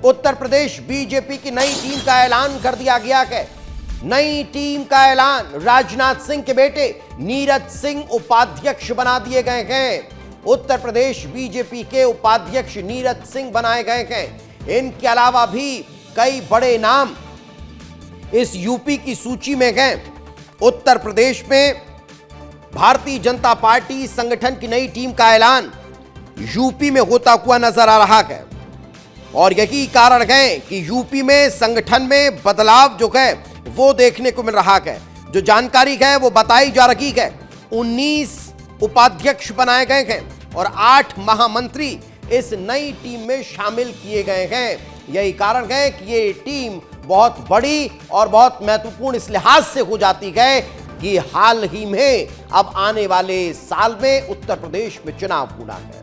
Uttar Pradesh BJP की नई team का ऐलान कर दिया गया है। नई टीम का ऐलान, राजनाथ सिंह के बेटे नीरज सिंह उपाध्यक्ष बना दिए गए हैं। उत्तर प्रदेश बीजेपी के उपाध्यक्ष नीरज सिंह बनाए गए हैं। इनके अलावा भी कई बड़े नाम इस यूपी की सूची में गए। उत्तर प्रदेश में भारतीय जनता पार्टी संगठन की नई टीम का ऐलान यूपी में होता हुआ नजर आ रहा है और यही कारण है कि यूपी में संगठन में बदलाव जो है वो देखने को मिल रहा है। जो जानकारी है वो बताई जा रही है। 19 उपाध्यक्ष बनाए गए हैं और 8 महामंत्री इस नई टीम में शामिल किए गए हैं। यही कारण है कि ये टीम बहुत बड़ी और बहुत महत्वपूर्ण इस लिहाज से हो जाती है कि हाल ही में अब आने वाले साल में उत्तर प्रदेश में चुनाव होना है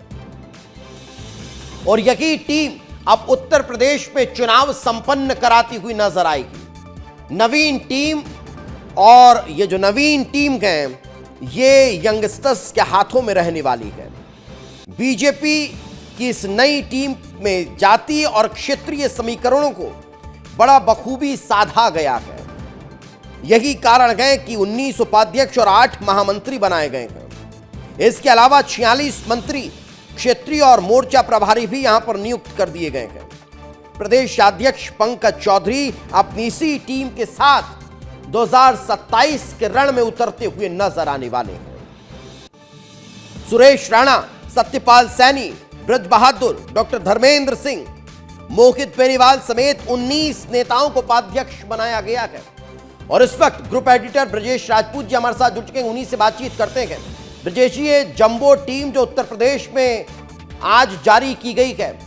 और यही टीम अब उत्तर प्रदेश में चुनाव संपन्न कराती हुई नजर आएगी। नवीन टीम, और ये जो नवीन टीम है ये यंगस्टर्स के हाथों में रहने वाली है। बीजेपी की इस नई टीम में जातीय और क्षेत्रीय समीकरणों को बड़ा बखूबी साधा गया है। यही कारण है कि 19 उपाध्यक्ष और 8 महामंत्री बनाए गए हैं। इसके अलावा 46 मंत्री, क्षेत्रीय और मोर्चा प्रभारी भी यहां पर नियुक्त कर दिए गए हैं। प्रदेश अध्यक्ष पंकज चौधरी अपनी इसी टीम के साथ 2027 के रण में उतरते हुए नजर आने वाले हैं। सुरेश राणा, सत्यपाल सैनी, ब्रज बहादुर, डॉक्टर धर्मेंद्र सिंह, मोहित बेनीवाल समेत 19 नेताओं को उपाध्यक्ष बनाया गया है और इस वक्त ग्रुप एडिटर ब्रजेश राजपूत जी हमारे साथ जुड़ चुके हैं। उन्हीं से बातचीत करते हैं। ब्रजेश जी, ये जंबो टीम जो उत्तर प्रदेश में आज जारी की गई है,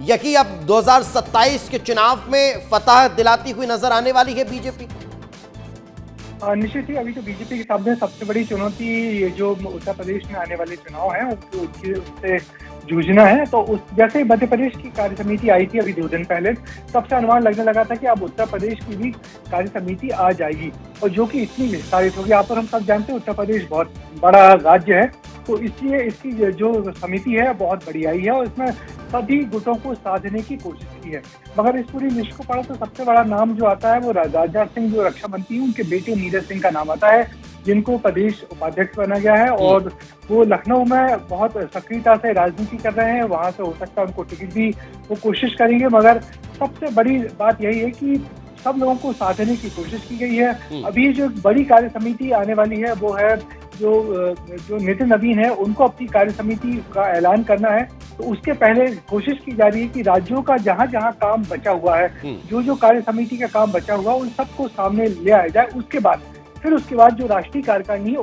यही अब 2027 के चुनाव में फतह दिलाती हुई नजर आने वाली है बीजेपी? निश्चित ही अभी तो बीजेपी के सामने सबसे बड़ी चुनौती ये जो उत्तर प्रदेश में आने वाले चुनाव हैं उससे जूझना है। तो उस जैसे मध्य प्रदेश की कार्य समिति आई थी अभी 2 दिन पहले, तब से अनुमान लगने लगा था कि अब उत्तर प्रदेश की भी कार्य समिति आ जाएगी और जो कि इतनी विस्तारित होगी। यहाँ पर हम सब जानते हैं उत्तर प्रदेश बहुत बड़ा राज्य है, तो इसलिए इसकी जो समिति है बहुत बड़ी आई है और इसमें सभी गुटों को साधने की कोशिश की है। मगर इस पूरी लिस्ट को पढ़ा तो सबसे बड़ा नाम जो आता है वो राजनाथ सिंह जो रक्षा मंत्री हैं, उनके बेटे नीरज सिंह का नाम आता है, जिनको प्रदेश उपाध्यक्ष बना गया है और वो लखनऊ में बहुत सक्रियता से राजनीति कर रहे हैं। वहां से हो सकता है उनको टिकट भी वो कोशिश करेंगे। मगर सबसे बड़ी बात यही है कि सब लोगों को साधने की कोशिश की गई है। अभी जो बड़ी कार्य समिति आने वाली है वो है जो नितिन नवीन है, उनको अपनी कार्य समिति का ऐलान करना है। तो उसके पहले कोशिश की जा रही है कि राज्यों का जहां जहां काम बचा हुआ है, जो कार्य समिति का काम बचा हुआ है, उन सबको सामने ले आया जाए। उसके बाद जो राष्ट्रीय कार्यकारिणी है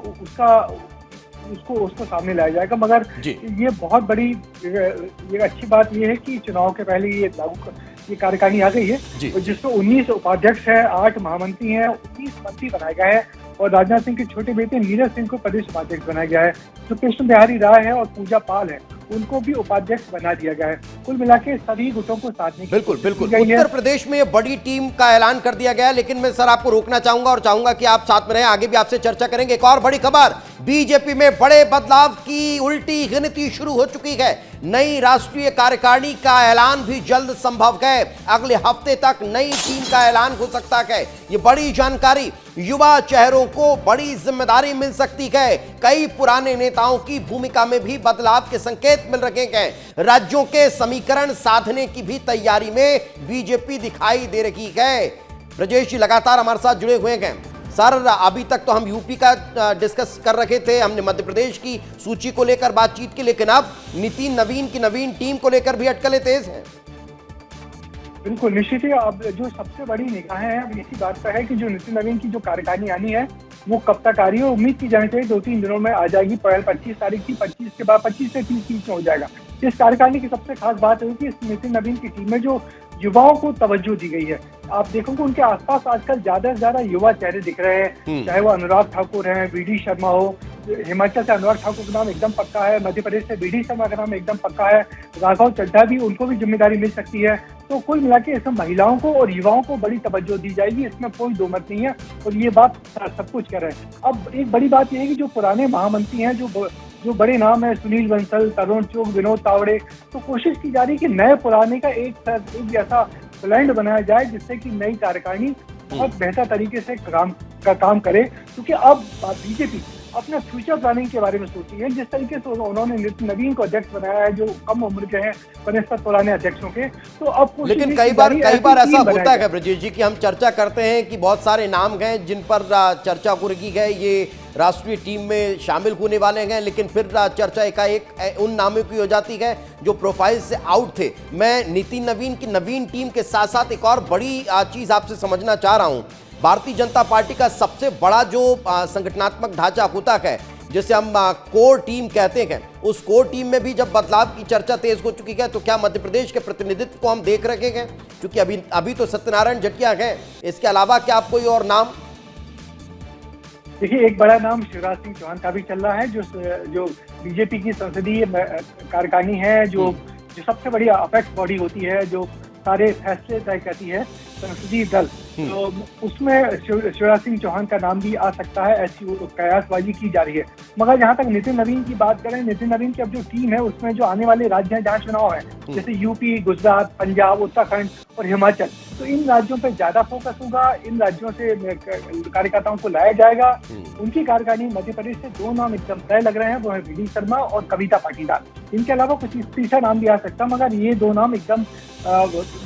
उसको सामने लाया जाएगा। मगर ये बहुत बड़ी ये अच्छी बात ये है कि चुनाव के पहले ये कार्यकारिणी आ गई है जिसमें 19 उपाध्यक्ष है, 8 महामंत्री हैं, 19 मंत्री बनाए गए हैं और राजनाथ सिंह के छोटे बेटे नीरज सिंह को प्रदेश उपाध्यक्ष बनाया गया है। जो कृष्ण बिहारी राय है और पूजा पाल है, उनको भी उपाध्यक्ष बना दिया गया है। कुल मिलाकर सभी गुटों को साधने की बिल्कुल उत्तर प्रदेश में बड़ी टीम का ऐलान कर दिया गया है। लेकिन मैं सर आपको रोकना चाहूंगा और चाहूंगा कि आप साथ में रहें, आगे भी आपसे चर्चा करेंगे। एक और बड़ी खबर, बीजेपी में बड़े बदलाव की उल्टी गिनती शुरू हो चुकी है। नई राष्ट्रीय कार्यकारिणी का ऐलान भी जल्द संभव है। अगले हफ्ते तक नई टीम का ऐलान हो सकता है। ये बड़ी जानकारी, युवा चेहरों को बड़ी जिम्मेदारी मिल सकती है। कई पुराने नेताओं की भूमिका में भी बदलाव के संकेत मिल रहे हैं। राज्यों के समीकरण साधने की भी तैयारी में बीजेपी दिखाई दे रही है। ब्रजेश जी लगातार हमारे साथ जुड़े हुए हैं। सर, अभी तक तो हम यूपी का डिस्कस कर रहे थे, हमने मध्य प्रदेश की सूची को लेकर बातचीत की, लेकिन अब नितिन नवीन की नवीन टीम को लेकर भी अटकलें तेज हैं। बिल्कुल निश्चित ही अब जो सबसे बड़ी निगाहें हैं अब इसी बात पर है कि जो नितिन नवीन की जो कार्यकारिणी आनी है वो कब तक आ रही है। उम्मीद की जानी चाहिए 2-3 दिनों में आ जाएगी। पहले 25 तारीख थी, 25 के बाद 25 से 30 बीच में हो जाएगा। इस कार्यकारिणी की सबसे खास बात है कि इस नितिन नवीन की टीम में जो युवाओं को तवज्जो दी गई है। आप देखोगे उनके आसपास आजकल ज्यादा से ज्यादा युवा चेहरे दिख रहे हैं, चाहे वो अनुराग ठाकुर हैं, वीडी शर्मा हो, हिमाचल से अनुराग ठाकुर का नाम एकदम पक्का है, मध्य प्रदेश से वीडी शर्मा का नाम एकदम पक्का है, राघव चड्ढा भी, उनको भी जिम्मेदारी मिल सकती है। तो कुल मिला के इसमें महिलाओं को और युवाओं को बड़ी तवज्जो दी जाएगी, इसमें कोई दो मत नहीं है और ये बात सब कुछ कह रहे हैं। अब एक बड़ी बात यह है कि जो पुराने महामंत्री हैं, जो जो बड़े नाम है सुनील बंसल, तरुण चुग, विनोद तावड़े, तो कोशिश की जा रही है कि नए पुराने का एक जैसा ब्लेंड बनाया जाए जिससे कि नई कार्यकारिणी बहुत बेहतर तरीके से काम करे, क्योंकि अब बीजेपी अपना फ्यूचर प्लानिंग के बारे में सोची है। जिस तरीके से उन्होंने नितिन नवीन को अध्यक्ष बनाया है जो कम उम्र के हैं बनस्पत पुराने अध्यक्षों के, तो अब लेकिन कई बार ऐसा होता है ब्रजेश जी कि हम चर्चा करते हैं कि बहुत सारे नाम हैं जिन पर चर्चा की है, ये राष्ट्रीय टीम में शामिल होने वाले हैं, लेकिन फिर चर्चा एकाएक उन नामों की हो जाती है जो प्रोफाइल से आउट थे। मैं नितिन नवीन की नवीन टीम के साथ साथ एक और बड़ी चीज आपसे समझना चाह रहा हूं। भारतीय जनता पार्टी का सबसे बड़ा जो संगठनात्मक ढांचा होता है जिसे हम कोर टीम कहते हैं, उस कोर टीम में भी जब बदलाव की चर्चा तेज हो चुकी है, तो क्या मध्य प्रदेश के प्रतिनिधित्व को हम देख रहे हैं? क्योंकि अभी तो सत्यनारायण जटिया है, इसके अलावा क्या आप कोई और नाम? देखिए, एक बड़ा नाम शिवराज सिंह चौहान का भी चल रहा है, जो बीजेपी की संसदीय कार्यकारिणी है, जो सबसे बड़ी अपेक्स बॉडी होती है, जो सारे फैसले तय करती है, संसदीय दल, तो उसमें शिवराज सिंह चौहान का नाम भी आ सकता है, ऐसी कयासबाजी की जा रही है। मगर जहां तक नितिन नवीन की बात करें, नितिन नवीन की अब जो टीम है उसमें जो आने वाले राज्य हैं जहाँ चुनाव है, जैसे यूपी, गुजरात, पंजाब, उत्तराखंड और हिमाचल, तो इन राज्यों पे ज्यादा फोकस होगा। इन राज्यों से कार्यकर्ताओं को लाया जाएगा। उनकी कार्यकारिणी मध्य प्रदेश से दो नाम एकदम तय लग रहे हैं, वो है वी डी शर्मा और कविता पाटीदार। इनके अलावा कुछ तीसरा नाम भी आ सकता, मगर ये दो नाम एकदम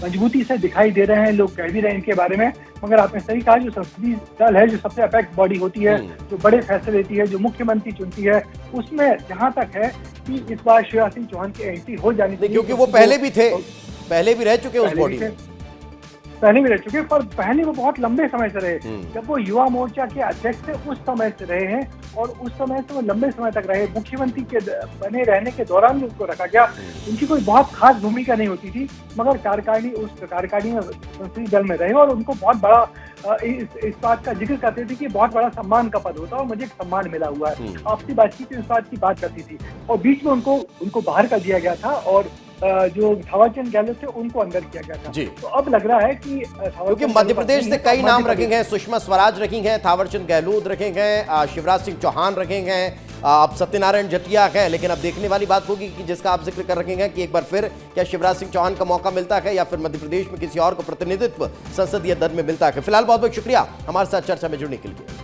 मजबूती से दिखाई दे रहे हैं, लोग कह भी रहे हैं इनके बारे में। मगर आपने सही कहा, जो संसदीय दल है, जो सबसे अपेक्स बॉडी होती है, जो बड़े फैसले लेती है, जो मुख्यमंत्री चुनती है, उसमें जहां तक है कि इस बार शिवराज सिंह चौहान की एंट्री हो जानी चाहिए, क्योंकि वो पहले भी थे, पहले भी रह चुके उस बॉडी में, पहले भी रह चुके, पर पहले वो बहुत लंबे समय से रहे। जब वो युवा मोर्चा के अध्यक्ष थे उस समय से रहे हैं, और उस समय से वो लंबे समय तक रहे। मुख्यमंत्री के बने रहने के दौरान भी उनको रखा गया। उनकी कोई बहुत खास भूमिका नहीं होती थी, मगर कार्यकारिणी में संसदीय दल में रहे, और उनको बहुत बड़ा इस बात का जिक्र करते थे कि बहुत बड़ा सम्मान का पद होता है और मुझे एक सम्मान मिला हुआ है। आपसी बातचीत इस बात की बात करती थी, और बीच में उनको बाहर कर दिया गया था, और जो थावरचंद गहलोत थे उनको अंदर किया गया था। तो अब लग रहा है कि क्योंकि मध्य प्रदेश से कई नाम रखे गए, सुषमा स्वराज रखी गए, थावरचंद गहलोत रखे गए, शिवराज सिंह चौहान रखे गए, अब सत्यनारायण जटिया है। लेकिन अब देखने वाली बात होगी कि जिसका आप जिक्र कर रखे हैं कि एक बार फिर क्या शिवराज सिंह चौहान का मौका मिलता है या फिर मध्य प्रदेश में किसी और को प्रतिनिधित्व संसदीय दल में मिलता है। फिलहाल बहुत बहुत शुक्रिया हमारे साथ चर्चा में जुड़ने के लिए।